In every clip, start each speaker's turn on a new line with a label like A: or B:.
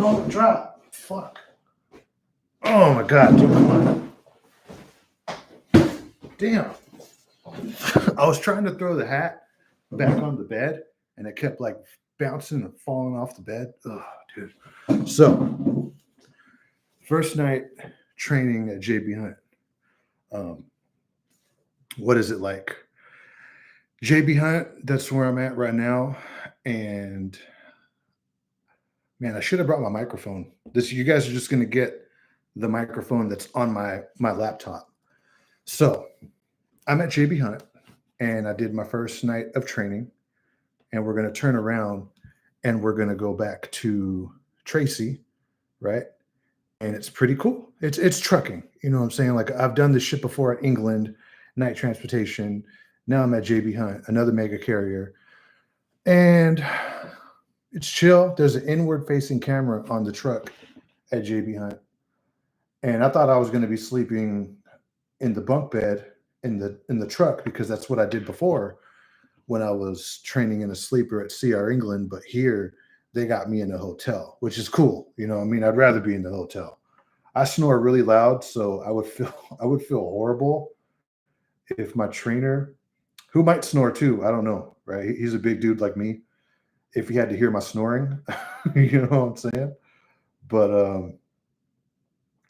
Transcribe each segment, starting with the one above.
A: don't drop. Fuck. Oh my god, dude, come on. Damn. I was trying to throw the hat back on the bed, and it kept like bouncing and falling off the bed. Oh, dude. So, first night training at JB Hunt. Um, what is it like? JB Hunt, that's where I'm at right now. And man, I should have brought my microphone. This you guys are just gonna get the microphone that's on my laptop. So I'm at JB Hunt and I did my first night of training, and we're gonna turn around and we're gonna go back to Tracy, right? And it's pretty cool. It's trucking. You know what I'm saying? Like I've done this shit before at England, night transportation. Now I'm at JB Hunt, another mega carrier. And it's chill. There's an inward facing camera on the truck at JB Hunt. And I thought I was going to be sleeping in the bunk bed in the truck because that's what I did before when I was training in a sleeper at CR England. But here they got me in a hotel, which is cool. You know, what I mean, I'd rather be in the hotel. I snore really loud, so I would feel horrible if my trainer, who might snore too, I don't know, right? He's a big dude like me. If he had to hear my snoring, you know what I'm saying? But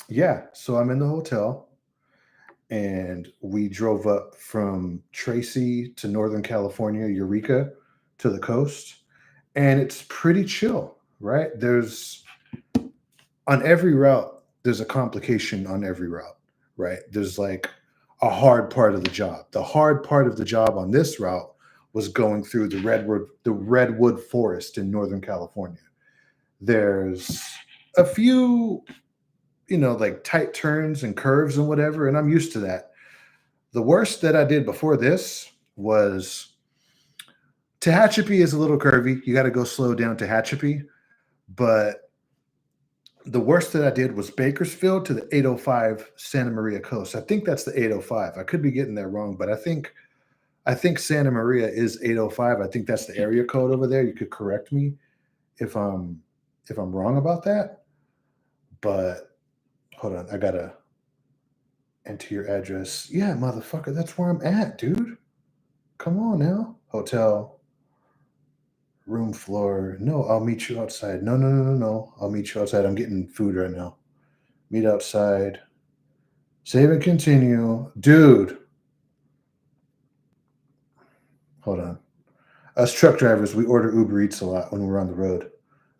A: yeah, so I'm in the hotel and we drove up from Tracy to Northern California, Eureka to the coast, and it's pretty chill, right? There's on every route, there's a complication on every route, right? There's like a hard part of the job. The hard part of the job on this route was going through the redwood forest in Northern California. There's a few, you know, like tight turns and curves and whatever, and I'm used to that. The worst that I did before this was Tehachapi is a little curvy. You got to go slow down Tehachapi, but the worst that I did was Bakersfield to the 805 Santa Maria coast. I think that's the 805. I could be getting that wrong, but I think Santa Maria is 805. I think that's the area code over there. You could correct me if I'm wrong about that. But hold on, I gotta enter your address. Yeah, motherfucker, that's where I'm at, dude. Come on now. Hotel, room floor. No, I'll meet you outside. No, no, no, no, no. I'll meet you outside. I'm getting food right now. Meet outside. Save and continue. Dude. Hold on. Us truck drivers, we order Uber Eats a lot when we're on the road,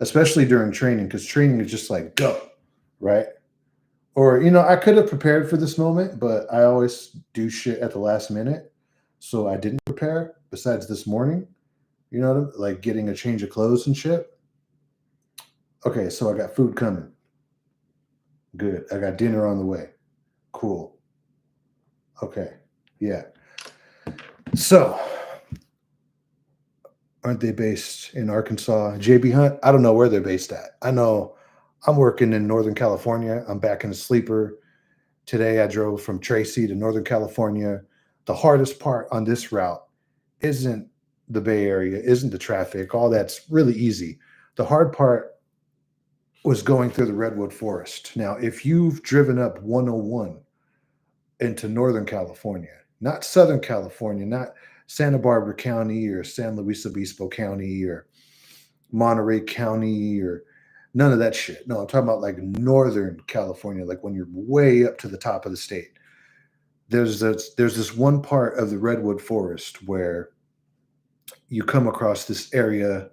A: especially during training, because training is just like go, right? Or, you know, I could have prepared for this moment, but I always do shit at the last minute. So I didn't prepare besides this morning, you know, like getting a change of clothes and shit. Okay, so I got food coming. Good. I got dinner on the way. Cool. Okay. Yeah. So, aren't they based in Arkansas? JB Hunt? I don't know where they're based at. I know I'm working in Northern California. I'm back in a sleeper. Today I drove from Tracy to Northern California. The hardest part on this route isn't the Bay Area, isn't the traffic. All that's really easy. The hard part was going through the Redwood Forest. Now, if you've driven up 101 into Northern California, not Southern California, not Santa Barbara County or San Luis Obispo County or Monterey County or none of that shit. No, I'm talking about like Northern California, like when you're way up to the top of the state. There's this one part of the Redwood Forest where you come across this area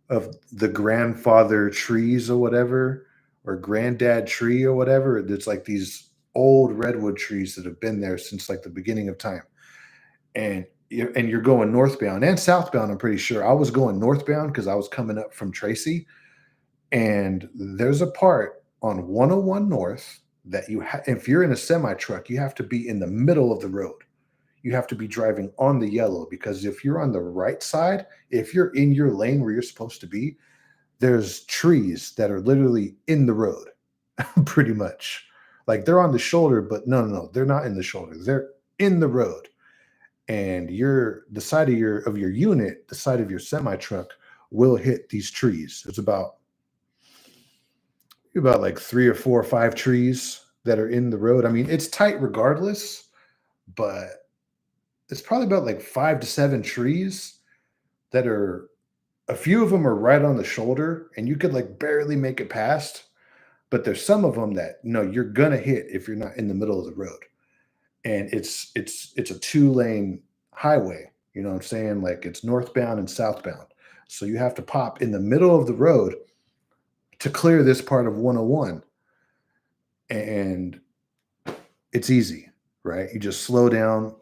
A: of the grandfather trees or whatever, or granddad tree or whatever. It's like these old redwood trees that have been there since like the beginning of time. And you're going northbound and southbound. I'm pretty sure I was going northbound because I was coming up from Tracy. And there's a part on 101 North that if you're in a semi truck, you have to be in the middle of the road. You have to be driving on the yellow, because if you're on the right side, if you're in your lane where you're supposed to be, there's trees that are literally in the road, pretty much. Like they're on the shoulder, but no, they're not in the shoulder. They're in the road. And the side of your unit, the side of your semi truck will hit these trees. It's about about like 3 or 4 or 5 trees that are in the road. I mean, it's tight regardless, but it's probably about like 5 to 7 trees that are a few of them are right on the shoulder and you could like barely make it past, but there's some of them that no, you're gonna hit if you're not in the middle of the road. And it's a 2 lane highway, you know what I'm saying? Like it's northbound and southbound. So you have to pop in the middle of the road to clear this part of 101, and it's easy, right? You just slow down.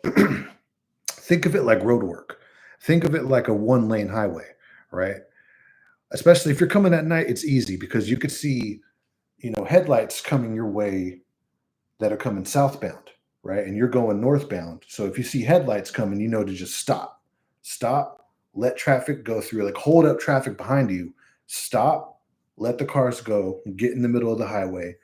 A: Think of it like road work. Think of it like a 1 lane highway, right? Especially if you're coming at night, it's easy because you could see, headlights coming your way that are coming southbound, right? And you're going northbound. So if you see headlights coming, you know to just stop, let traffic go through, like hold up traffic behind you, stop, let the cars go, get in the middle of the highway,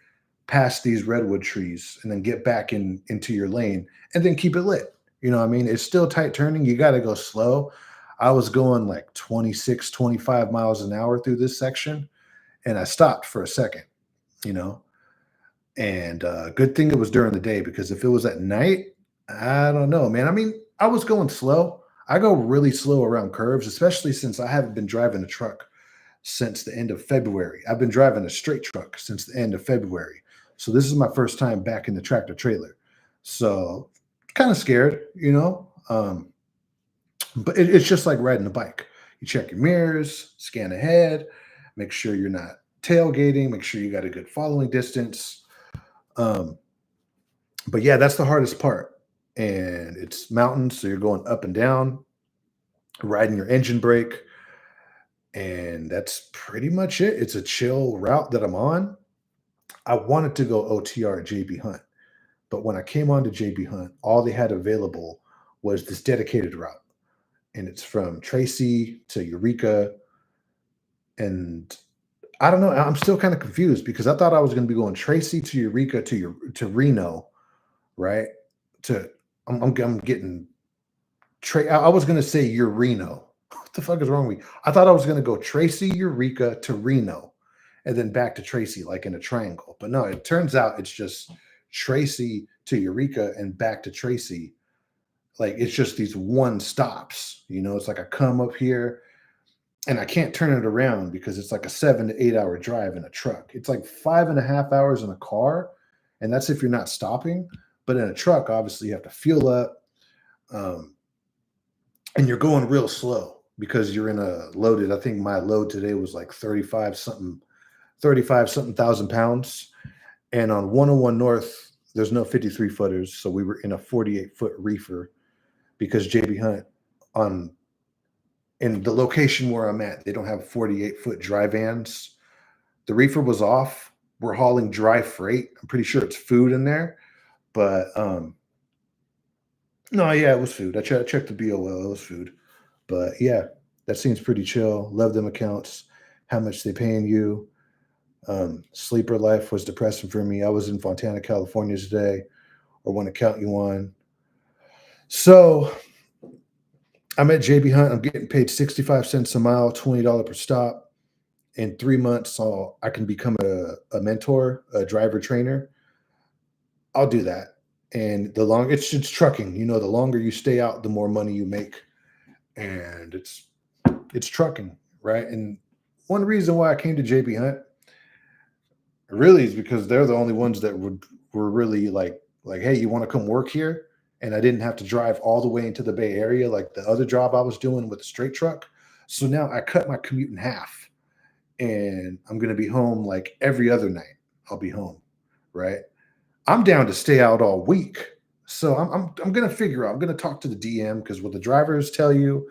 A: past these redwood trees, and then get back into your lane, and then keep it lit. You know what I mean? It's still tight turning. You got to go slow. I was going like 26, 25 miles an hour through this section, and I stopped for a second, you know, and good thing it was during the day because if it was at night, I don't know, man. I mean, I was going slow. I go really slow around curves, especially since I haven't been driving a truck since the end of February. I've been driving a straight truck since the end of February. So this is my first time back in the tractor trailer. So kind of scared, but it's just like riding a bike. You check your mirrors, scan ahead, make sure you're not tailgating, make sure you got a good following distance. Um, but yeah, that's the hardest part. And it's mountains, so you're going up and down, riding your engine brake, and that's pretty much it. It's a chill route that I'm on. I wanted to go OTR at JB Hunt, but when I came on to JB Hunt, all they had available was this dedicated route, and it's from Tracy to Eureka. And I don't know. I'm still kind of confused because I thought I was going to be going Tracy to Eureka to Reno, right? To I'm getting I was going to say Ureno. What the fuck is wrong with me? I thought I was going to go Tracy, Eureka to Reno, and then back to Tracy, like in a triangle. But no, it turns out it's just Tracy to Eureka and back to Tracy. Like it's just these one stops. It's like I come up here and I can't turn it around because it's like a 7 to 8 hour drive in a truck. It's like 5.5 hours in a car, and that's if you're not stopping. But in a truck, obviously, you have to fuel up. Um, and you're going real slow because you're in a loaded. I think my load today was like 35 something thousand pounds. And on 101 North, there's no 53 footers. So we were in a 48-foot reefer because JB Hunt on in the location where I'm at, they don't have 48-foot dry vans. The reefer was off. We're hauling dry freight. I'm pretty sure it's food in there. But no, yeah, it was food. I checked the BOL. It was food. But yeah, that seems pretty chill. Love them accounts. How much they paying you? Sleeper life was depressing for me. I was in Fontana, California today, or one account you on. So I'm at JB Hunt. I'm getting paid 65 cents a mile, $20 per stop. In 3 months, I can become a mentor, a driver trainer. I'll do that. And the longer it's trucking, the longer you stay out, the more money you make. And it's trucking, right? And one reason why I came to JB Hunt really is because they're the only ones that were really like, hey, you want to come work here? And I didn't have to drive all the way into the Bay Area like the other job I was doing with the straight truck. So now I cut my commute in half, and I'm gonna be home like every other night. I'll be home, right? I'm down to stay out all week. So I'm gonna figure out. I'm gonna talk to the DM because what the drivers tell you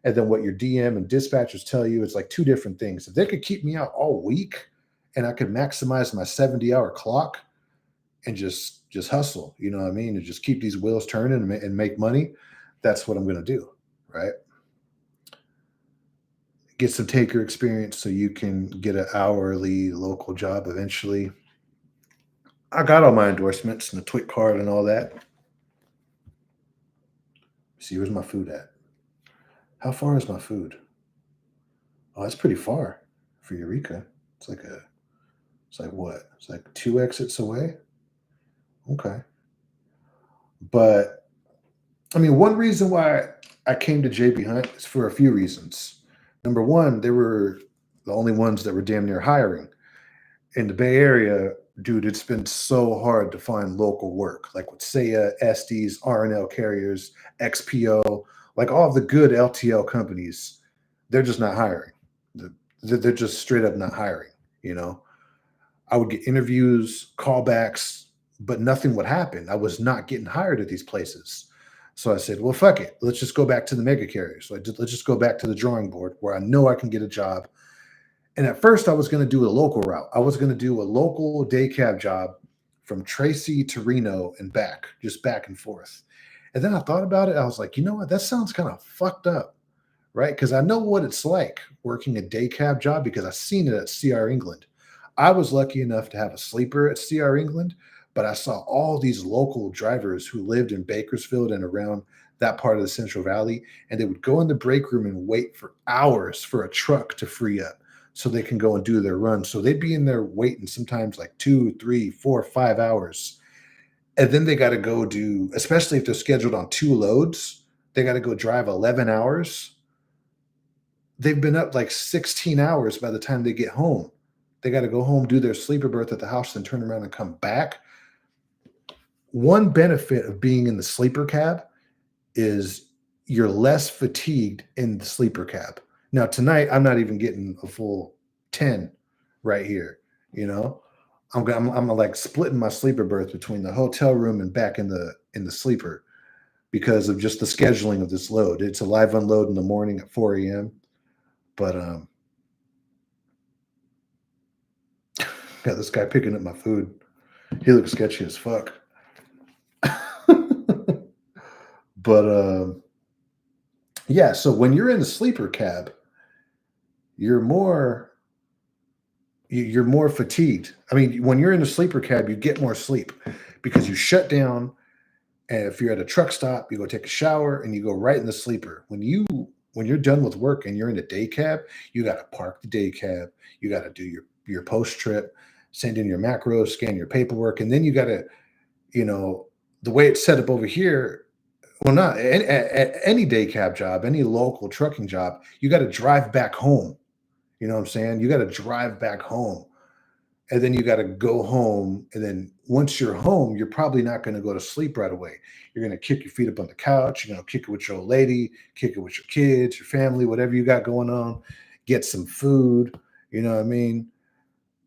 A: and then what your DM and dispatchers tell you, it's like two different things. If they could keep me out all week and I could maximize my 70-hour clock and just hustle, you know what I mean? And just keep these wheels turning and make money, that's what I'm going to do, right? Get some taker experience so you can get an hourly local job eventually. I got all my endorsements and the TWIC card and all that. See, where's my food at? How far is my food? Oh, that's pretty far for Eureka. It's like It's like what? It's like two exits away. Okay, but I mean, one reason why I came to JB Hunt is for a few reasons. Number one, they were the only ones that were damn near hiring in the Bay Area. Dude, it's been so hard to find local work, like with Saya, Estes, R&L Carriers, XPO, like all of the good LTL companies. They're just not hiring. They're just straight up not hiring. You know, I would get interviews, callbacks, but nothing would happen. I was not getting hired at these places. So I said, well, fuck it. Let's just go back to the mega carriers. Let's just go back to the drawing board where I know I can get a job. And at first, I was going to do a local route. I was going to do a local day cab job from Tracy to Reno and back, just back and forth. And then I thought about it. I was like, you know what? That sounds kind of fucked up, right? Because I know what it's like working a day cab job because I've seen it at CR England. I was lucky enough to have a sleeper at CR England, but I saw all these local drivers who lived in Bakersfield and around that part of the Central Valley, and they would go in the break room and wait for hours for a truck to free up so they can go and do their run. So they'd be in there waiting sometimes like 2, 3, 4, 5 hours. And then they got to go do, especially if they're scheduled on two loads, they got to go drive 11 hours. They've been up like 16 hours by the time they get home. They got to go home, do their sleeper berth at the house, then turn around and come back. One benefit of being in the sleeper cab is you're less fatigued in the sleeper cab. Now tonight, I'm not even getting a full 10 right here. You know, I'm like splitting my sleeper berth between the hotel room and back in the sleeper because of just the scheduling of this load. It's a live unload in the morning at 4 a.m. But got this guy picking up my food. He looks sketchy as fuck. But yeah, so when you're in the sleeper cab, you're more you're more fatigued. I mean, when you're in the sleeper cab, you get more sleep because you shut down. And if you're at a truck stop, you go take a shower and you go right in the sleeper. When you're done with work and you're in a day cab, you got to park the day cab. You got to do your post trip, send in your macros, scan your paperwork, and then you got to, you know, the way it's set up over here. Well, not any day cab job, any local trucking job, you got to drive back home. You know what I'm saying? You got to drive back home. And then you got to go home. And then once you're home, you're probably not going to go to sleep right away. You're going to kick your feet up on the couch. You're going to kick it with your old lady, kick it with your kids, your family, whatever you got going on. Get some food. You know what I mean?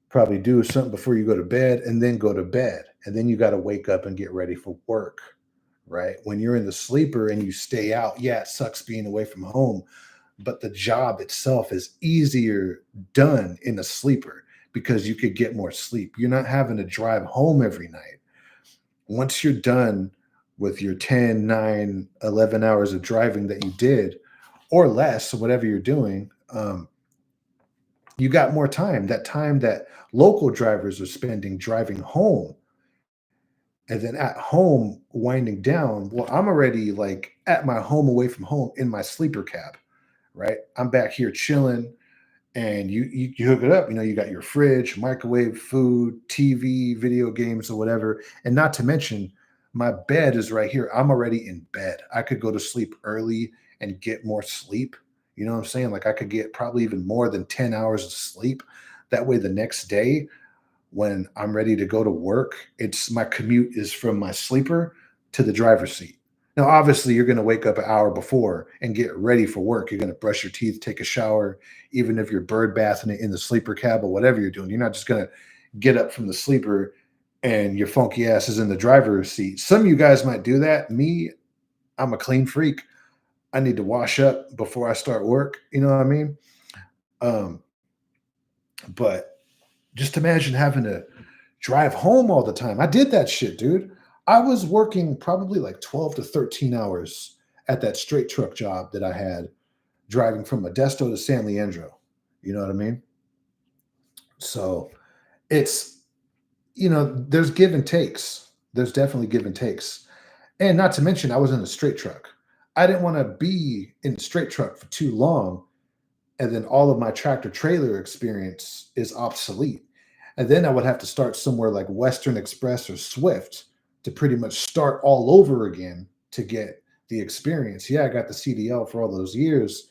A: Probably do something before you go to bed and then go to bed. And then you got to wake up and get ready for work, right? When you're in the sleeper and you stay out, yeah, it sucks being away from home, but the job itself is easier done in a sleeper because you could get more sleep. You're not having to drive home every night. Once you're done with your 10, 9, 11 hours of driving that you did, or less, whatever you're doing, you got more time. That time that local drivers are spending driving home and then at home winding down. Well, I'm already like at my home away from home in my sleeper cab, right? I'm back here chilling and you hook it up. You know, you got your fridge, microwave, food, TV, video games, or whatever. And not to mention, my bed is right here. I'm already in bed. I could go to sleep early and get more sleep. You know what I'm saying? Like I could get probably even more than 10 hours of sleep. That way, the next day, when I'm ready to go to work, it's my commute is from my sleeper to the driver's seat. Now, obviously, you're going to wake up an hour before and get ready for work. You're going to brush your teeth, take a shower, even if you're bird bathing it in the sleeper cab or whatever you're doing. You're not just going to get up from the sleeper and your funky ass is in the driver's seat. Some of you guys might do that. Me, I'm a clean freak. I need to wash up before I start work. You know what I mean? Um, but just imagine having to drive home all the time. I did that shit, dude. I was working probably like 12 to 13 hours at that straight truck job that I had driving from Modesto to San Leandro. You know what I mean? So it's, there's give and takes. There's definitely give and takes. And not to mention, I was in a straight truck. I didn't want to be in the straight truck for too long. And then all of my tractor trailer experience is obsolete. And then I would have to start somewhere like Western Express or Swift to pretty much start all over again to get the experience. Yeah, I got the CDL for all those years,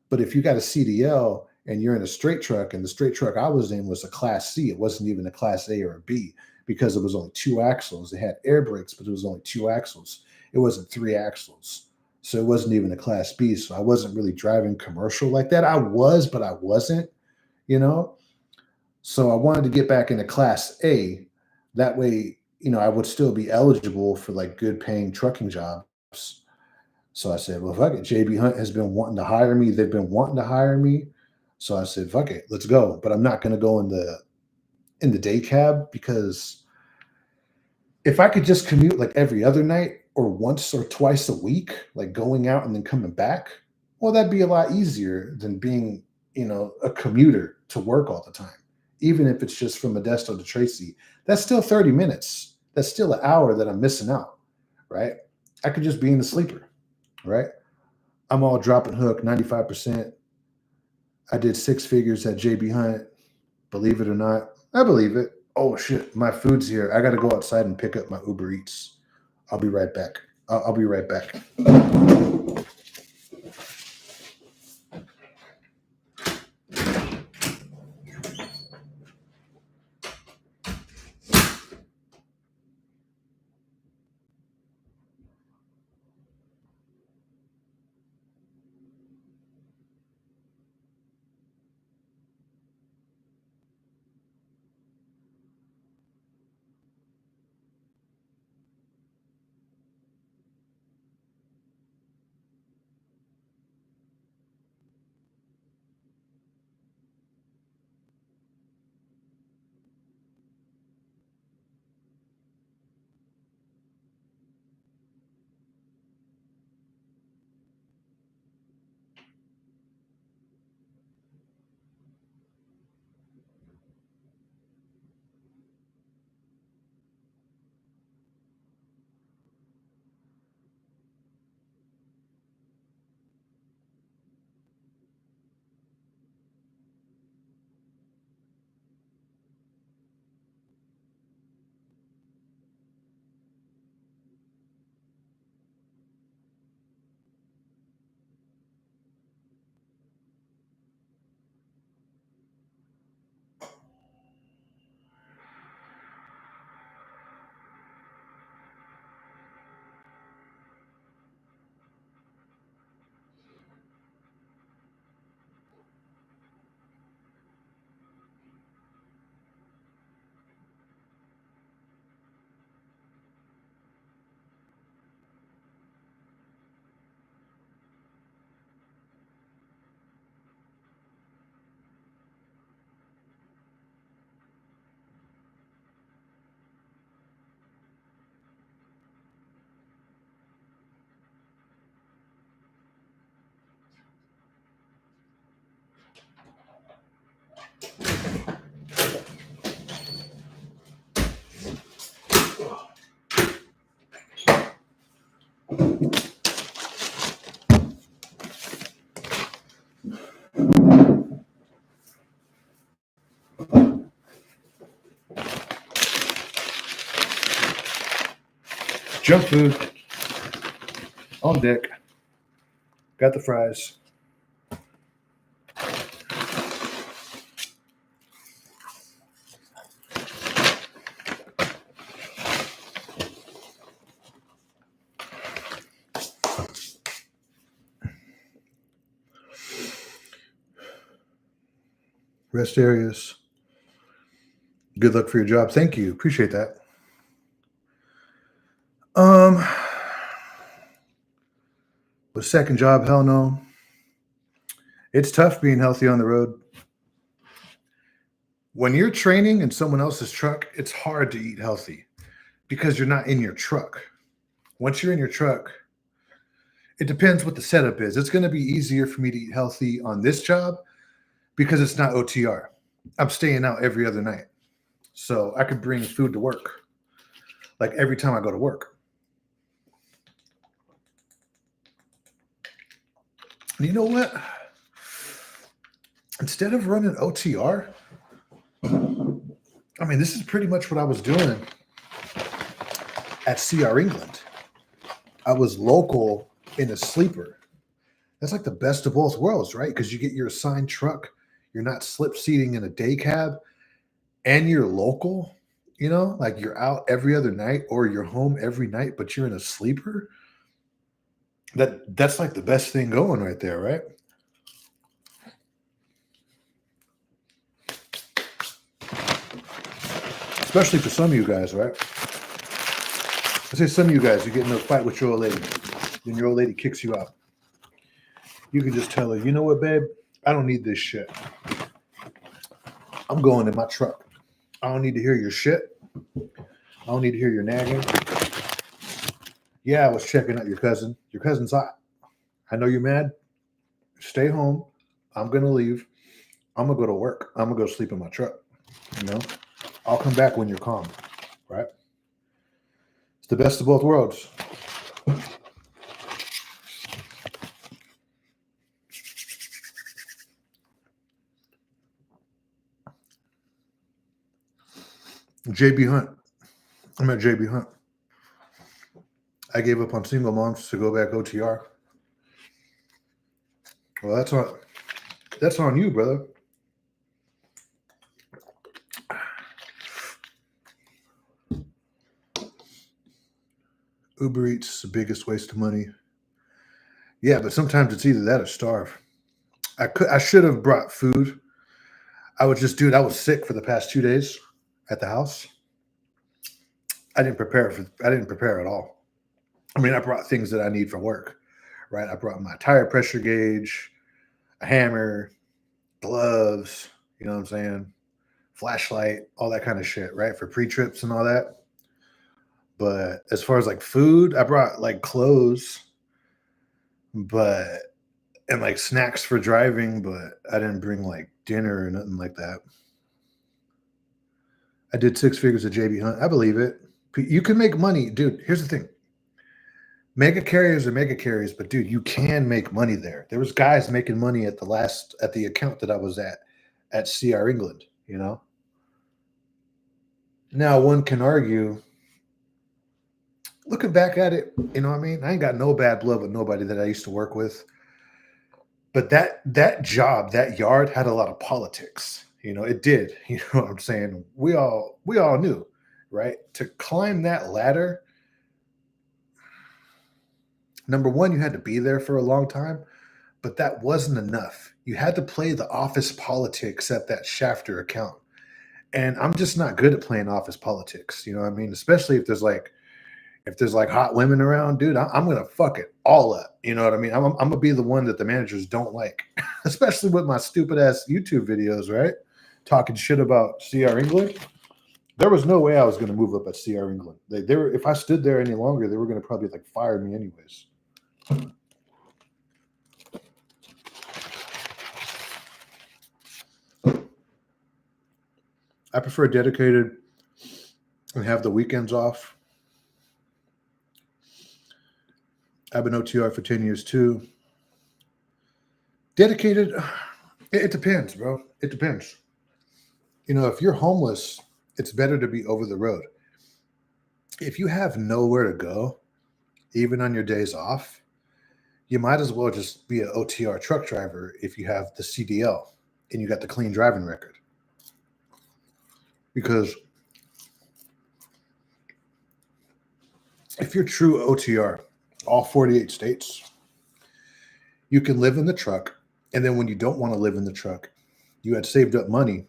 A: but if you got a CDL and you're in a straight truck, and the straight truck I was in was a class C, it wasn't even a class A or a B because it was only two axles. It had air brakes, but it was only two axles. It wasn't three axles. So it wasn't even a class B. So I wasn't really driving commercial like that. I was, but I wasn't, you know? So I wanted to get back into class A. That way, I would still be eligible for like good paying trucking jobs. So I said, well, fuck it. JB Hunt has been wanting to hire me. They've been wanting to hire me. So I said, fuck it, let's go. But I'm not going to go in the day cab because if I could just commute like every other night or once or twice a week, like going out and then coming back, well, that'd be a lot easier than being, a commuter to work all the time. Even if it's just from Modesto to Tracy, that's still 30 minutes. That's still an hour that I'm missing out, right? I could just be in the sleeper, right? I'm all drop and hook, 95%. I did six figures at JB Hunt. Believe it or not, I believe it. Oh shit, my food's here. I got to go outside and pick up my Uber Eats. I'll be right back. I'll be right back. Junk food on deck. Got the fries. Rest areas. Good luck for your job. Thank you. Appreciate that. Um, but second job, hell no. It's tough being healthy on the road. When you're training in someone else's truck, it's hard to eat healthy because you're not in your truck. Once you're in your truck, it depends what the setup is. It's going to be easier for me to eat healthy on this job because it's not OTR. I'm staying out every other night. So I could bring food to work, like every time I go to work. And you know what? Instead of running OTR, I mean, this is pretty much what I was doing at CR England. I was local in a sleeper. That's like the best of both worlds, right? Because you get your assigned truck, you're not slip seating in a day cab, and you're local. Like you're out every other night or you're home every night, but you're in a sleeper. That's like the best thing going right there, right? Especially for some of you guys, right? I say some of you guys, you get in a fight with your old lady, then your old lady kicks you out. You can just tell her, you know what, babe? I don't need this shit. I'm going in my truck. I don't need to hear your shit. I don't need to hear your nagging. Yeah, I was checking out your cousin. Your cousin's hot. I know you're mad. Stay home. I'm going to leave. I'm going to go to work. I'm going to go sleep in my truck. I'll come back when you're calm, right? It's the best of both worlds. JB Hunt. I'm at JB Hunt. I gave up on single moms to go back OTR. Well, that's on you, brother. Uber Eats is the biggest waste of money. Yeah, but sometimes it's either that or starve. I should have brought food. I was sick for the past 2 days at the house. I didn't prepare at all. I mean, I brought things that I need for work, right? I brought my tire pressure gauge, a hammer, gloves, you know what I'm saying? Flashlight, all that kind of shit, right? For pre-trips and all that. But as far as like food, I brought like clothes, but and like snacks for driving, but I didn't bring like dinner or nothing like that. I did 6 figures at JB Hunt. I believe it. You can make money, dude. Here's the thing. Mega carriers are mega carriers, but dude, you can make money there. There was guys making money at the account that I was at CR England, Now one can argue, looking back at it, you know what I mean? I ain't got no bad blood with nobody that I used to work with. But that job, that yard had a lot of politics. It did. You know what I'm saying? We all knew, right? To climb that ladder, number one, you had to be there for a long time, but that wasn't enough. You had to play the office politics at that Shafter account. And I'm just not good at playing office politics. You know what I mean? Especially if there's like hot women around, dude, I'm gonna fuck it all up. You know what I mean? I'm gonna be the one that the managers don't like, especially with my stupid ass YouTube videos, right? Talking shit about CR England. There was no way I was gonna move up at CR England. They were, if I stood there any longer, they were gonna probably like fire me anyways. I prefer dedicated and have the weekends off. I've been OTR for 10 years too. Dedicated, it depends, bro. It depends. If you're homeless, it's better to be over the road. If you have nowhere to go, even on your days off, you might as well just be an OTR truck driver if you have the CDL and you got the clean driving record. Because if you're true OTR, all 48 states, you can live in the truck. And then when you don't want to live in the truck, you had saved up money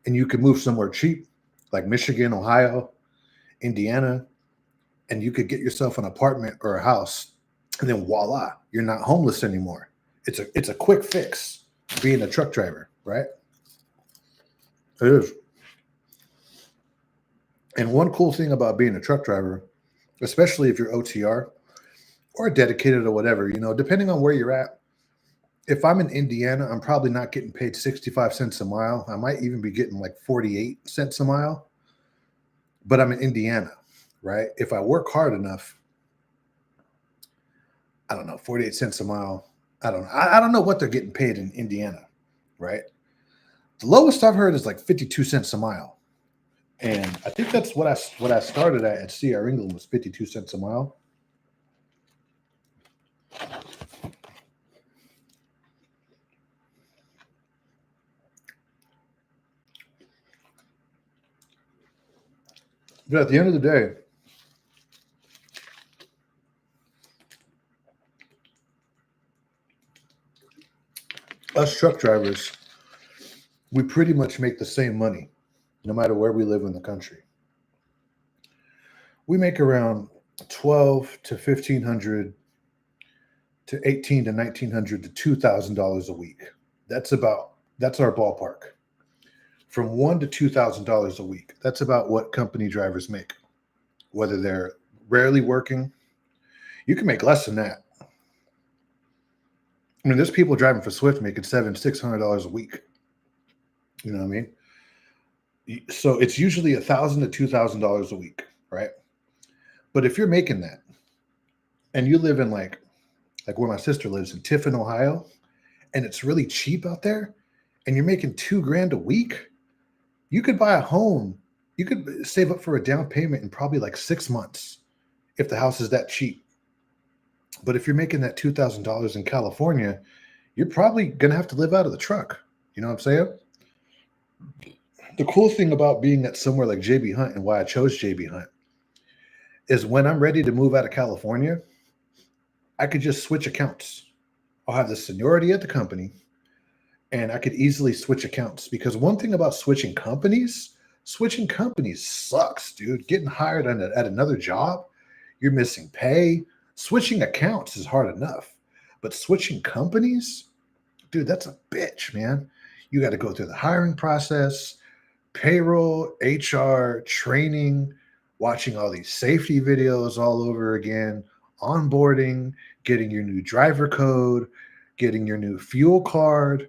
A: and you can move somewhere cheap, like Michigan, Ohio, Indiana, and you could get yourself an apartment or a house. And then voila, you're not homeless anymore. It's a quick fix being a truck driver, right? It is. And one cool thing about being a truck driver, especially if you're OTR or dedicated or whatever, depending on where you're at, if I'm in Indiana, I'm probably not getting paid 65 cents a mile. I might even be getting like 48 cents a mile, but I'm in Indiana, right? If I work hard enough, I don't know, 48 cents a mile. I don't know what they're getting paid in Indiana, right? The lowest I've heard is like 52 cents a mile. And I think that's what I started at CR England was 52 cents a mile. But at the end of the day, us truck drivers, we pretty much make the same money no matter where we live in the country. We make around 12 to 1500 to 18 to 1900 to $2,000 a week. That's our ballpark. From $1,000 to $2,000 a week. That's about what company drivers make. Whether they're rarely working, you can make less than that. I mean, there's people driving for Swift making $600 a week. You know what I mean? So it's usually $1,000 to $2,000 a week, right? But if you're making that, and you live in like where my sister lives in Tiffin, Ohio, and it's really cheap out there, and you're making $2,000 a week, you could buy a home. You could save up for a down payment in probably like 6 months if the house is that cheap. But if you're making that $2,000 in California, you're probably going to have to live out of the truck. You know what I'm saying? The cool thing about being at somewhere like JB Hunt and why I chose JB Hunt is when I'm ready to move out of California, I could just switch accounts. I'll have the seniority at the company and I could easily switch accounts because one thing about switching companies sucks, dude. Getting hired at another job, you're missing pay. Switching accounts is hard enough, but switching companies, dude, that's a bitch, man. You got to go through the hiring process, payroll, HR, training, watching all these safety videos all over again, onboarding, getting your new driver code, getting your new fuel card,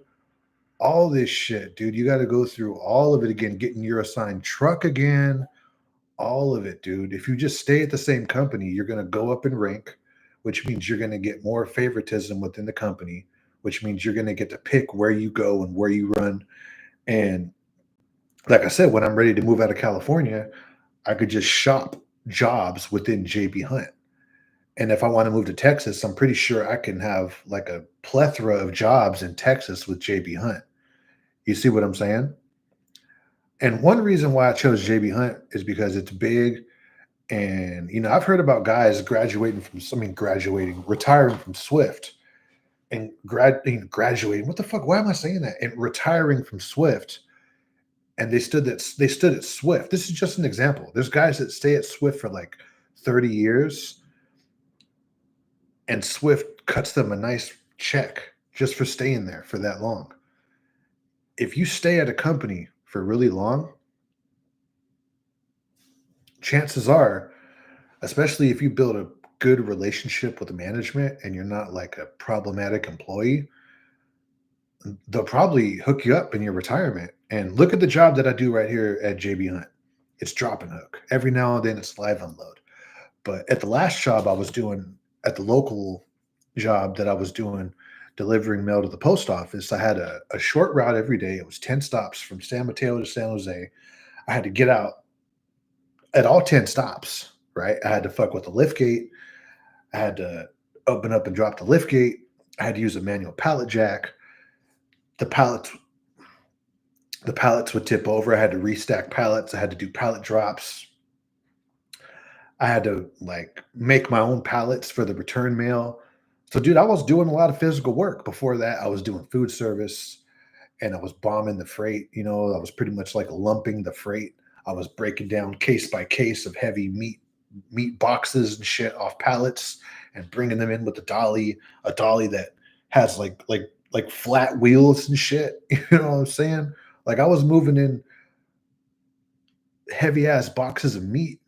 A: all this shit, dude. You got to go through all of it again, getting your assigned truck again, all of it, dude. If you just stay at the same company, you're going to go up in rank, which means you're going to get more favoritism within the company, which means you're going to get to pick where you go and where you run. And like I said, when I'm ready to move out of California, I could just shop jobs within JB Hunt. And if I want to move to Texas, I'm pretty sure I can have like a plethora of jobs in Texas with JB Hunt. You see what I'm saying? And one reason why I chose JB Hunt is because it's big. And, I've heard about guys retiring from Swift and graduating. What the fuck? Why am I saying that? And retiring from Swift. And they stood at Swift. This is just an example. There's guys that stay at Swift for like 30 years and Swift cuts them a nice check just for staying there for that long. If you stay at a company for really long, chances are, especially if you build a good relationship with the management and you're not like a problematic employee, they'll probably hook you up in your retirement. And look at the job that I do right here at JB Hunt. It's drop and hook. Every now and then it's live unload. But at the last job I was doing, at the local job that I was doing, delivering mail to the post office, I had a short route every day. It was 10 stops from San Mateo to San Jose. I had to get out at all 10 stops, right? I had to fuck with the lift gate. I had to open up and drop the lift gate. I had to use a manual pallet jack. The pallets would tip over. I had to restack pallets. I had to do pallet drops. I had to like make my own pallets for the return mail. So, dude, I was doing a lot of physical work. Before that, I was doing food service and I was bombing the freight. I was pretty much like lumping the freight. I was breaking down case by case of heavy meat boxes and shit off pallets and bringing them in with a dolly that has like flat wheels and shit. You know what I'm saying? Like I was moving in heavy ass boxes of meat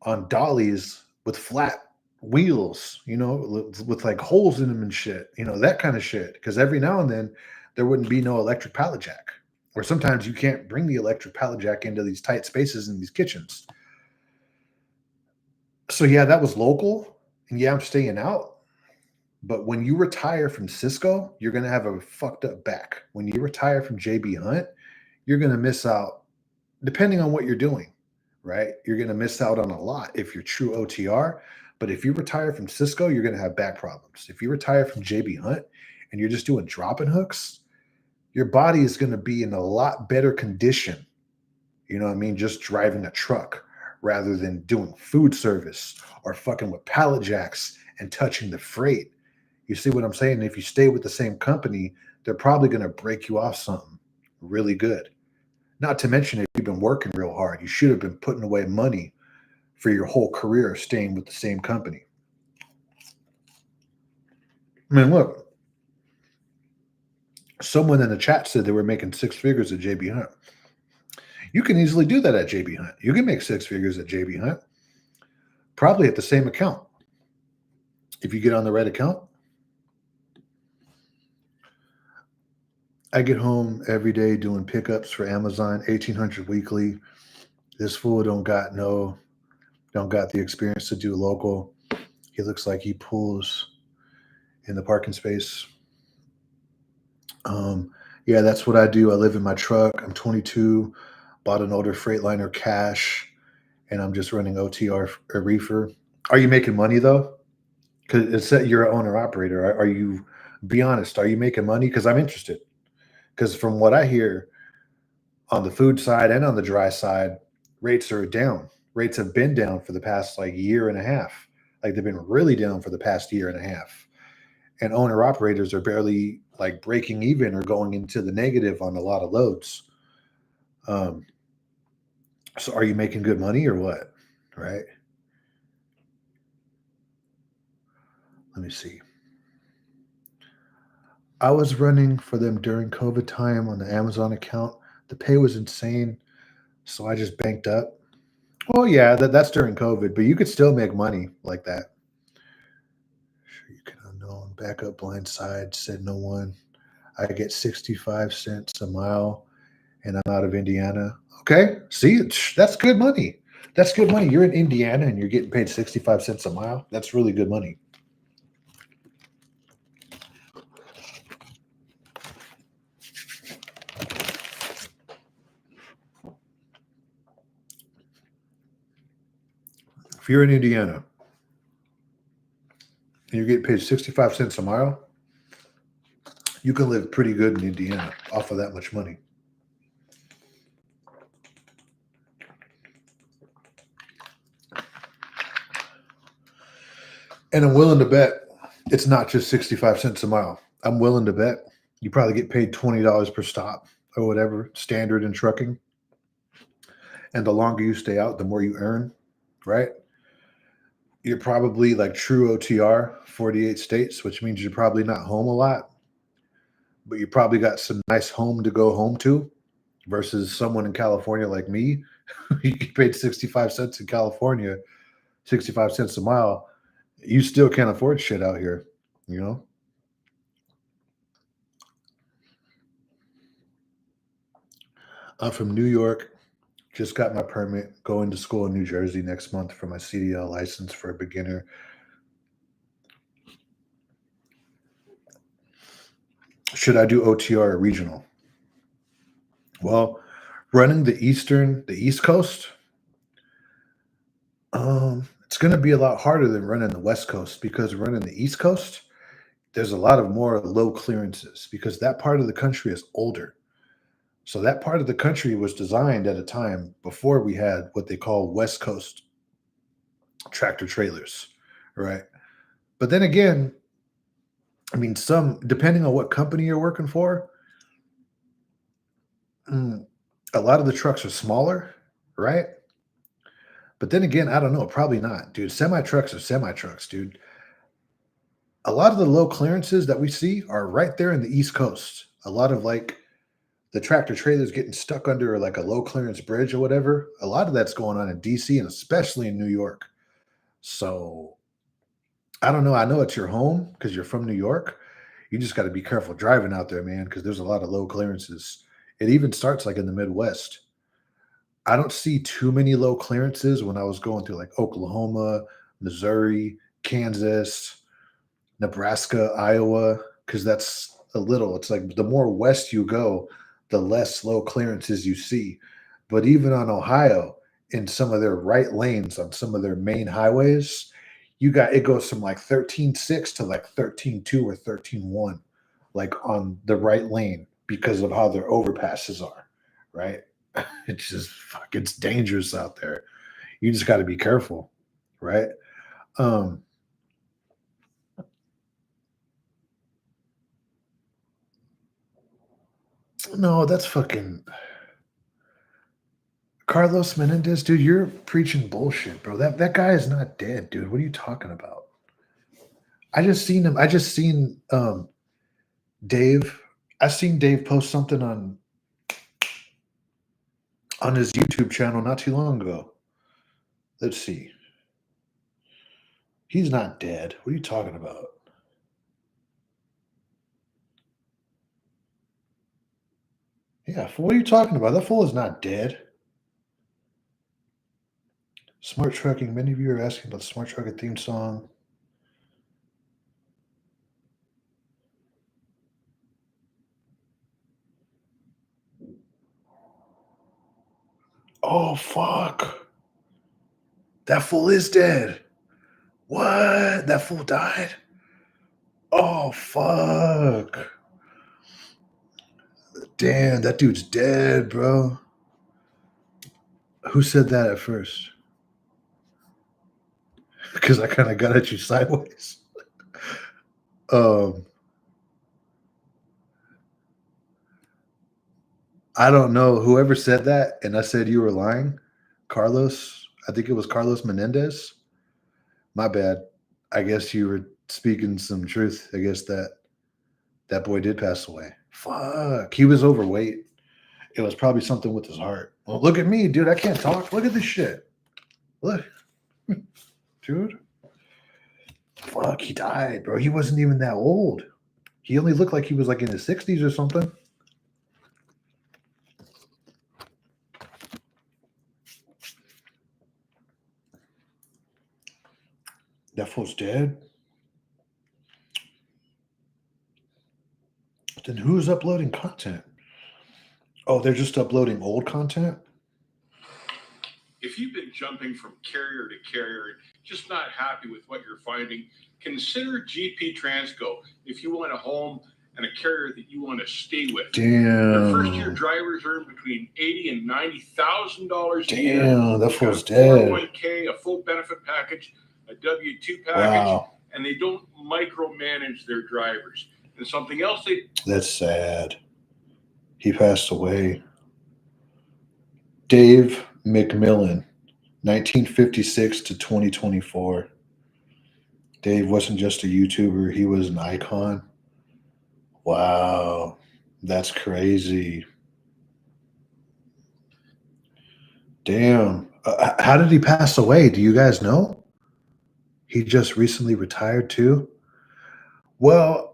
A: on dollies with flat wheels, with like holes in them and shit, that kind of shit. Because every now and then there wouldn't be no electric pallet jack, or sometimes you can't bring the electric pallet jack into these tight spaces in these kitchens. So yeah, that was local, and yeah, I'm staying out. But when you retire from Cisco, you're gonna have a fucked up back. When you retire from JB Hunt, you're gonna miss out depending on what you're doing, right? You're going to miss out on a lot if you're true OTR. But if you retire from Cisco, you're going to have back problems. If you retire from JB Hunt and you're just doing drop and hooks, your body is going to be in a lot better condition. You know what I mean? Just driving a truck rather than doing food service or fucking with pallet jacks and touching the freight. You see what I'm saying? If you stay with the same company, they're probably going to break you off something really good. Not to mention, if you've been working real hard, you should have been putting away money for your whole career staying with the same company. I mean, look, someone in the chat said they were making six figures at JB Hunt. You can easily do that at JB Hunt. You can make six figures at JB Hunt, probably at the same account. If you get on the right account, I get home every day doing pickups for Amazon, 1,800 weekly. This fool don't got the experience to do local. He looks like he pulls in the parking space. Yeah, that's what I do. I live in my truck. I'm 22, bought an older Freightliner cash, and I'm just running OTR or reefer. Are you making money though? Because it said you're an owner operator. Are you? Be honest. Are you making money? Because I'm interested. Because from what I hear on the food side and on the dry side, rates are down. Rates have been down for the past like year and a half. Like they've been really down for the past year and a half. And owner operators are barely like breaking even or going into the negative on a lot of loads. Um, so are you making good money or what? Right? Let me see. I was running for them during COVID time on the Amazon account. The pay was insane, so I just banked up. Oh yeah, that's during COVID, but you could still make money like that. Sure, you can unknown backup blind side said no one. I get 65 cents a mile, and I'm out of Indiana. Okay, see, that's good money. That's good money. You're in Indiana and you're getting paid 65 cents a mile. That's really good money. If you're in Indiana and you're getting paid 65 cents a mile, you can live pretty good in Indiana off of that much money. And I'm willing to bet it's not just 65 cents a mile. I'm willing to bet you probably get paid $20 per stop or whatever, standard in trucking. And the longer you stay out, the more you earn, right? You're probably like true OTR, 48 states, which means you're probably not home a lot, but you probably got some nice home to go home to versus someone in California like me. You get paid 65 cents in California, 65 cents a mile. You still can't afford shit out here, you know? I'm from New York. Just got my permit, going to school in New Jersey next month for my CDL license for a beginner. Should I do OTR or regional? Well, running the East Coast, it's going to be a lot harder than running the West Coast because running the East Coast, there's a lot of more low clearances because that part of the country is older. So that part of the country was designed at a time before we had what they call West Coast tractor trailers, right? But then again, I mean, some depending on what company you're working for, a lot of the trucks are smaller, right? But then again, I don't know, probably not, dude. Semi trucks are semi trucks, dude. A lot of the low clearances that we see are right there in the East Coast. A lot of like the tractor trailers getting stuck under like a low clearance bridge or whatever. A lot of that's going on in DC and especially in New York. So I don't know. I know it's your home because you're from New York. You just got to be careful driving out there, man, because there's a lot of low clearances. It even starts like in the Midwest. I don't see too many low clearances when I was going through like Oklahoma, Missouri, Kansas, Nebraska, Iowa, because that's a little, it's like the more west you go, the less low clearances you see. But even on Ohio, in some of their right lanes on some of their main highways, you got it goes from like 13.6 to like 13.2 or 13.1, like on the right lane because of how their overpasses are, right? It's just fuck, it's dangerous out there. You just got to be careful, right? Um, no, that's fucking Carlos Menendez, dude. You're preaching bullshit, bro. That guy is not dead, dude. What are you talking about? I just seen him. I just seen Dave. I seen Dave post something on his YouTube channel not too long ago. Let's see. He's not dead. What are you talking about? Yeah, what are you talking about? That fool is not dead. Smart trucking. Many of you are asking about the smart trucking theme song. Oh fuck! That fool is dead. What? That fool died? Oh fuck! Damn, that dude's dead, bro. Who said that at first? Because I kind of got at you sideways. Um, I don't know. Whoever said that, and I said you were lying, Carlos. I think it was Carlos Menendez. My bad. I guess you were speaking some truth. I guess that boy did pass away. Fuck. He was overweight. It was probably something with his heart. Well, look at me, dude. I can't talk. Look at this shit. Look, dude. Fuck. He died, bro. He wasn't even that old. He only looked like he was like in his 60s or something. That fool's dead. Then who's uploading content? Oh, they're just uploading old content?
B: If you've been jumping from carrier to carrier, just not happy with what you're finding, consider GP Transco if you want a home and a carrier that you want to stay with. Their first-year
A: Damn.
B: drivers earn between $80,000 and $90,000 a year.
A: Damn, that
B: They've
A: fool's
B: got a
A: dead.
B: 401k, a full benefit package, a W-2 package,
A: Wow.
B: and they don't micromanage their drivers. And something else
A: That's sad. He passed away. Dave McMillan, 1956 to 2024. Dave wasn't just a YouTuber, he was an icon. Wow. That's crazy. Damn. How did he pass away? Do you guys know? He just recently retired too? Well,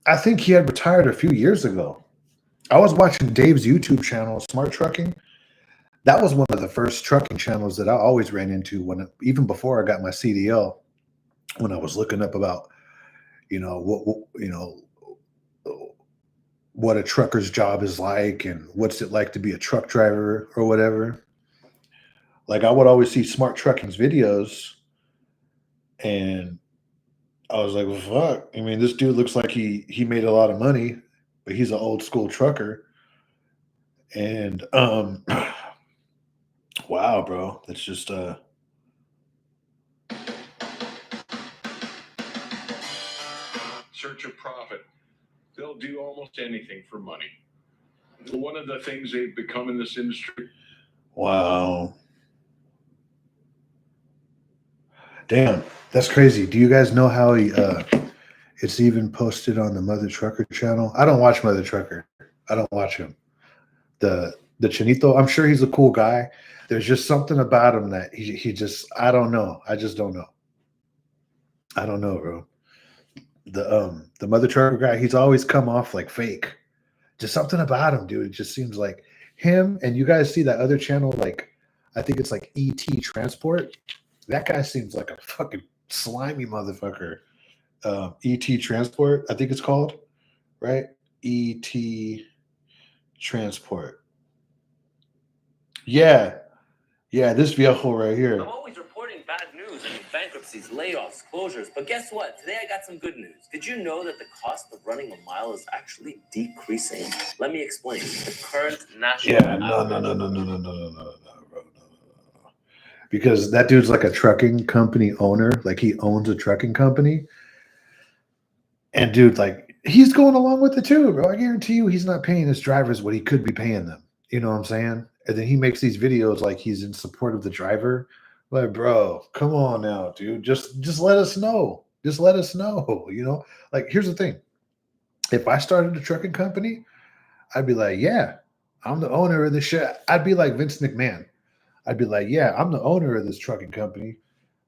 A: I think he had retired a few years ago. I was watching Dave's YouTube channel, Smart Trucking. That was one of the first trucking channels that I always ran into when, even before I got my CDL, when I was looking up about, what a trucker's job is like and what's it like to be a truck driver or whatever. Like I would always see Smart Trucking's videos, and I was like, well, fuck. I mean, this dude looks like he made a lot of money, but he's an old school trucker. And wow, bro, that's just
B: search of profit. They'll do almost anything for money. One of the things they've become in this industry.
A: wow. Damn, that's crazy. Do you guys know how he it's even posted on the Mother Trucker channel? I don't watch Mother Trucker. I don't watch him. The Chinito, I'm sure he's a cool guy. There's just something about him that he just, I don't know. I just don't know. I don't know, bro. The Mother Trucker guy, he's always come off like fake. Just something about him, dude. It just seems like him. And you guys see that other channel, like I think it's like ET Transport. That guy seems like a fucking slimy motherfucker. ET Transport, I think it's called, right? ET Transport. Yeah, yeah, this vehicle right
C: I'm
A: here.
C: always reporting bad news. I mean, bankruptcies, layoffs, closures. But guess what? Today I got some good news. Did you know that the cost of running a mile is actually decreasing? Let me explain. The current national
A: Yeah, no, no, no, no, no, no, no, no, no, no, bro, no. Because that dude's like a trucking company owner. Like he owns a trucking company. And dude, like he's going along with it too, bro. I guarantee you he's not paying his drivers what he could be paying them. You know what I'm saying? And then he makes these videos like he's in support of the driver. Like, bro, come on now, dude. Just let us know. Just let us know. You know? Like, here's the thing. If I started a trucking company, I'd be like, yeah, I'm the owner of this shit. I'd be like Vince McMahon. I'd be like, yeah, I'm the owner of this trucking company.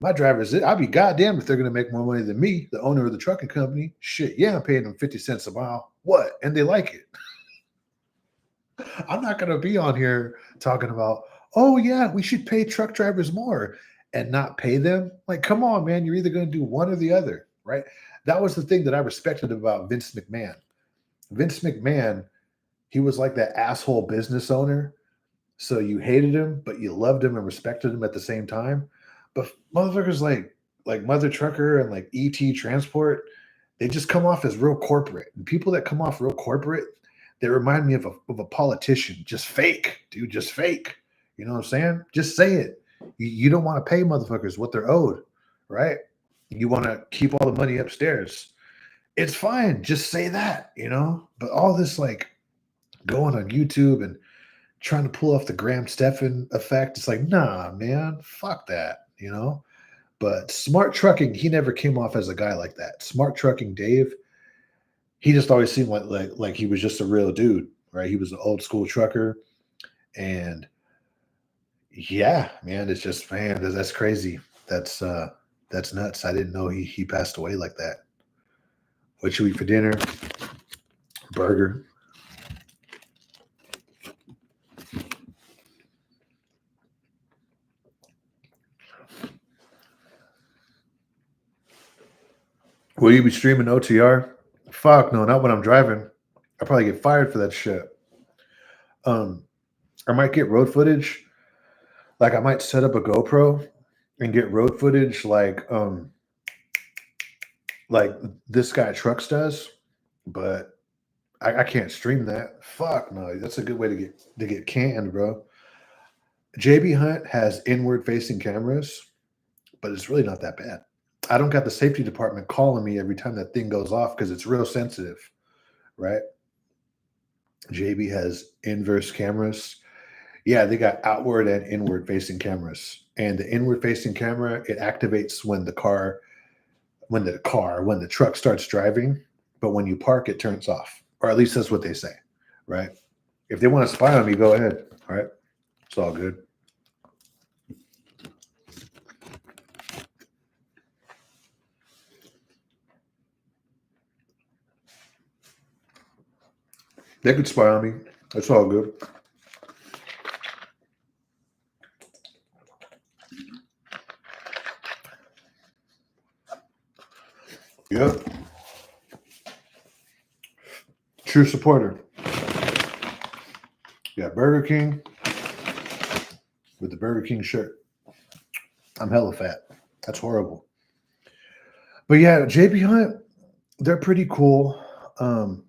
A: My drivers, I'd be goddamn if they're going to make more money than me, the owner of the trucking company. Shit, yeah, I'm paying them 50 cents a mile. What? And they like it. I'm not going to be on here talking about, oh, yeah, we should pay truck drivers more and not pay them. Like, come on, man. You're either going to do one or the other, right? That was the thing that I respected about Vince McMahon. Vince McMahon, he was like that asshole business owner. So you hated him, but you loved him and respected him at the same time. But motherfuckers like Mother Trucker and like ET Transport, they just come off as real corporate. And people that come off real corporate, they remind me of a politician, just fake, dude, just fake. You know what I'm saying? Just say it. You don't want to pay motherfuckers what they're owed, right? You want to keep all the money upstairs. It's fine. Just say that, you know? But all this like going on YouTube and trying to pull off the Graham Stephan effect. It's like, nah, man, fuck that, you know? But Smart Trucking, he never came off as a guy like that. Smart Trucking Dave, he just always seemed like he was just a real dude, right? He was an old school trucker. And yeah, man, it's just man, that's crazy. That's nuts. I didn't know he passed away like that. What you eat for dinner? Burger. Will you be streaming OTR? Fuck no, not when I'm driving. I probably get fired for that shit. Um, I might get road footage. Like I might set up a GoPro and get road footage like this guy Trucks does, but I can't stream that. Fuck no, that's a good way to get canned, bro. JB Hunt has inward facing cameras, but it's really not that bad. I don't got the safety department calling me every time that thing goes off because it's real sensitive, right? JB has inverse cameras. Yeah, they got outward and inward facing cameras. And the inward facing camera, it activates when the truck starts driving, but when you park, it turns off. Or at least that's what they say, right? If they want to spy on me, go ahead. All right. It's all good. They could spy on me. It's all good. Yep. True supporter. Yeah, Burger King with the Burger King shirt. I'm hella fat. That's horrible. But yeah, JB Hunt, they're pretty cool. Um,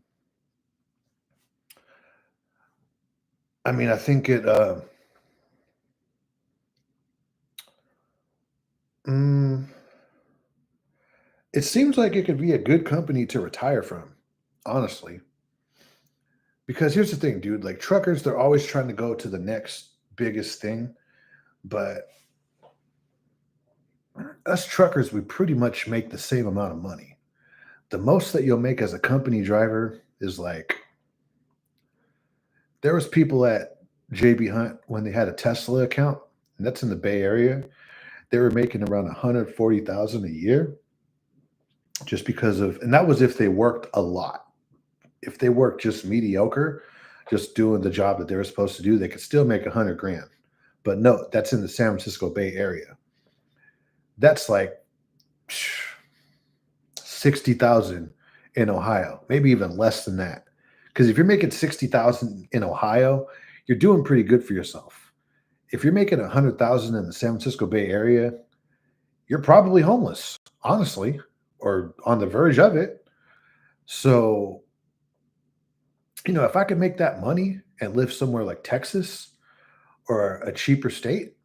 A: I mean, I think mm, it seems like it could be a good company to retire from, honestly. Because here's the thing, dude, like truckers, they're always trying to go to the next biggest thing, but us truckers, we pretty much make the same amount of money. The most that you'll make as a company driver is like there was people at JB Hunt when they had a Tesla account, and that's in the Bay Area. They were making around 140,000 a year just because of, and that was if they worked a lot. If they worked just mediocre, just doing the job that they were supposed to do, they could still make 100 grand. But no, that's in the San Francisco Bay Area. That's like 60,000 in Ohio, maybe even less than that. Because if you're making 60,000 in Ohio, you're doing pretty good for yourself. if you're making 100,000 in the San Francisco Bay Area, you're probably homeless, honestly, or on the verge of it. So, if I could make that money and live somewhere like Texas or a cheaper state,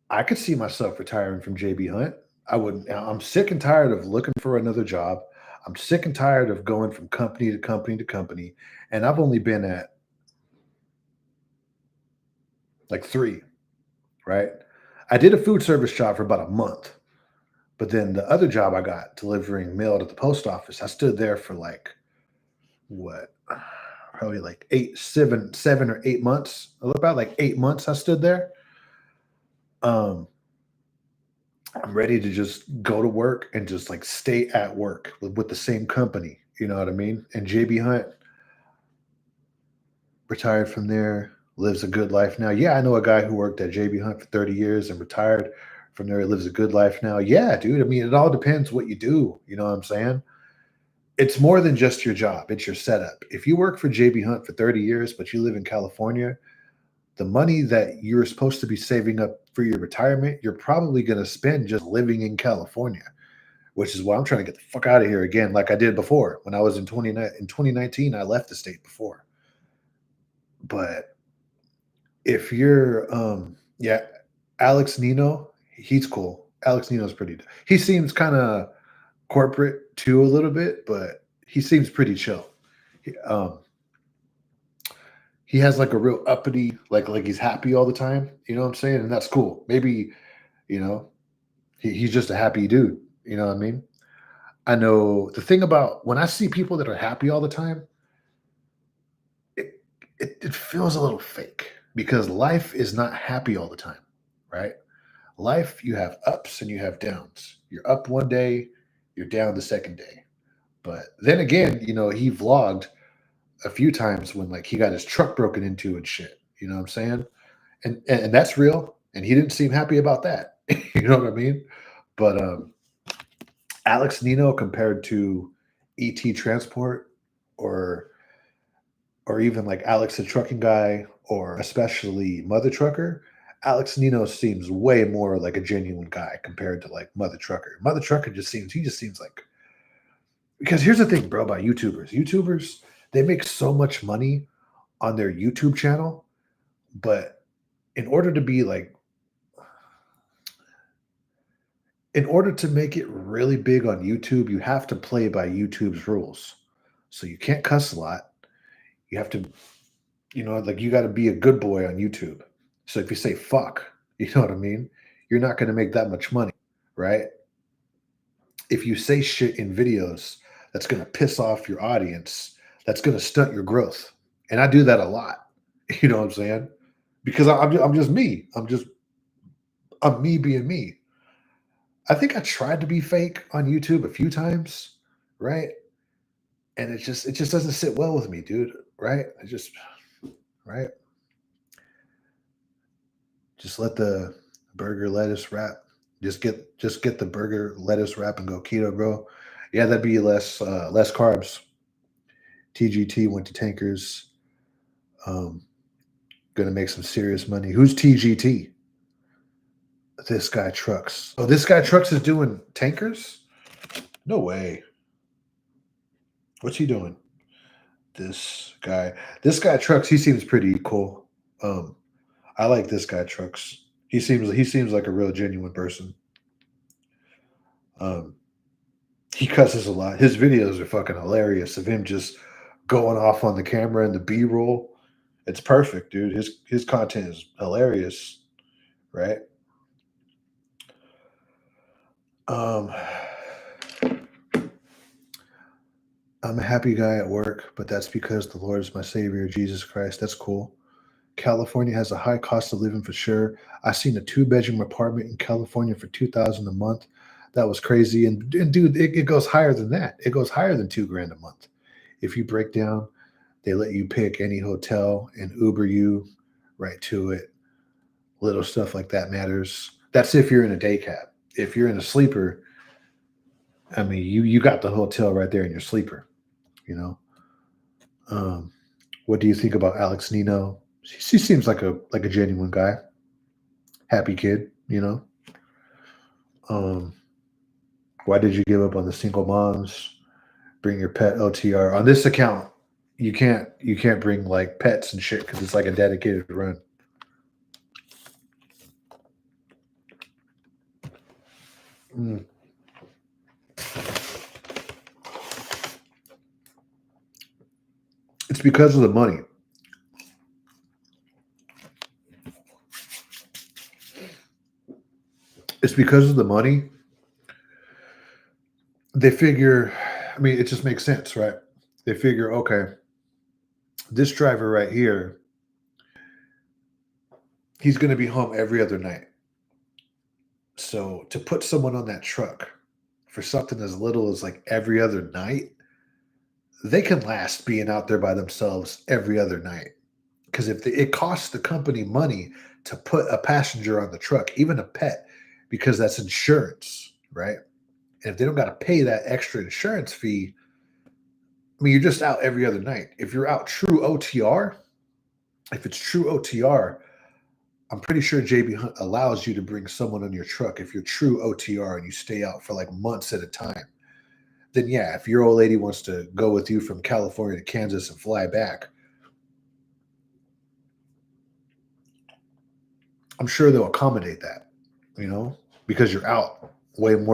A: I could see myself retiring from JB Hunt. I would. I'm sick and tired of looking for another job. I'm sick and tired of going from company to company to company. And I've only been at like three, right? I did a food service job for about a month, but then the other job I got delivering mail to the post office, I stood there for like what, probably like 7 or 8 months. About like 8 months I stood there. Um, I'm ready to just go to work and just like stay at work with the same company. You know what I mean? And JB Hunt retired from there, lives a good life now. Yeah, I know a guy who worked at JB Hunt for 30 years and retired from there. He lives a good life now. Yeah, dude. I mean, it all depends what you do. You know what I'm saying? It's more than just your job, it's your setup. If you work for JB Hunt for 30 years, but you live in California, the money that you're supposed to be saving up for your retirement, you're probably going to spend just living in California, which is why I'm trying to get the fuck out of here again, like I did before. When I was in 2019, I left the state before. But if you're, yeah, Alex Nino, he's cool. Alex Nino's pretty, he seems kind of corporate too a little bit, but he seems pretty chill. He, he has like a real uppity, like he's happy all the time. You know what I'm saying? And that's cool. Maybe, you know, he's just a happy dude. You know what I mean? I know the thing about when I see people that are happy all the time, it it feels a little fake because life is not happy all the time, right? Life, you have ups and you have downs. You're up one day, you're down the second day. But then again, he vlogged a few times when like he got his truck broken into and shit. You know what I'm saying? And that's real. And he didn't seem happy about that. You know what I mean? But Alex Nino compared to ET Transport or even like Alex the Trucking Guy or especially Mother Trucker, Alex Nino seems way more like a genuine guy compared to like Mother Trucker. Mother Trucker just seems like, because here's the thing, bro, about YouTubers. YouTubers, they make so much money on their YouTube channel, but in order to be like, in order to make it really big on YouTube, you have to play by YouTube's rules. So you can't cuss a lot. You have to, like you got to be a good boy on YouTube. So if you say fuck, you know what I mean? You're not going to make that much money, right? If you say shit in videos that's going to piss off your audience, that's going to stunt your growth. And I do that a lot. You know what I'm saying? Because I'm just me. I'm me being me. I think I tried to be fake on YouTube a few times, right? And it just doesn't sit well with me, dude. Right? Right. Just let the burger lettuce wrap. Just get the burger lettuce wrap and go keto, bro. Yeah, that'd be less carbs. TGT went to tankers. Um, gonna make some serious money. Who's TGT? This guy trucks. Oh, this guy trucks is doing tankers? No way. What's he doing? This guy. This guy trucks. He seems pretty cool. I like this guy trucks. He seems like a real genuine person. Um, he cusses a lot. His videos are fucking hilarious of him just going off on the camera and the B roll. It's perfect, dude. His content is hilarious, right? Um, I'm a happy guy at work, but that's because the Lord is my savior, Jesus Christ. That's cool. California has a high cost of living for sure. I seen a 2-bedroom apartment in California for 2,000 a month. That was crazy. And dude, it goes higher than that. It goes higher than 2 grand a month. If you break down, they let you pick any hotel and Uber you right to it. Little stuff like that matters. That's if you're in a day cab. If you're in a sleeper, I mean, you got the hotel right there in your sleeper. You know. Um, what do you think about Alex Nino? He seems like a genuine guy. Happy kid, Why did you give up on the single moms? Bring your pet OTR on this account. You can't bring like pets and shit because it's like a dedicated run. Mm. It's because of the money. It's because of the money. They figure, I mean, it just makes sense, right? They figure, okay, this driver right here, he's going to be home every other night. So to put someone on that truck for something as little as like every other night, they can last being out there by themselves every other night. Because it costs the company money to put a passenger on the truck, even a pet, because that's insurance, right? And if they don't got to pay that extra insurance fee, I mean, you're just out every other night. If you're out true OTR, if it's true OTR, I'm pretty sure JB Hunt allows you to bring someone on your truck if you're true OTR and you stay out for like months at a time. Then yeah, if your old lady wants to go with you from California to Kansas and fly back, I'm sure they'll accommodate that, because you're out way more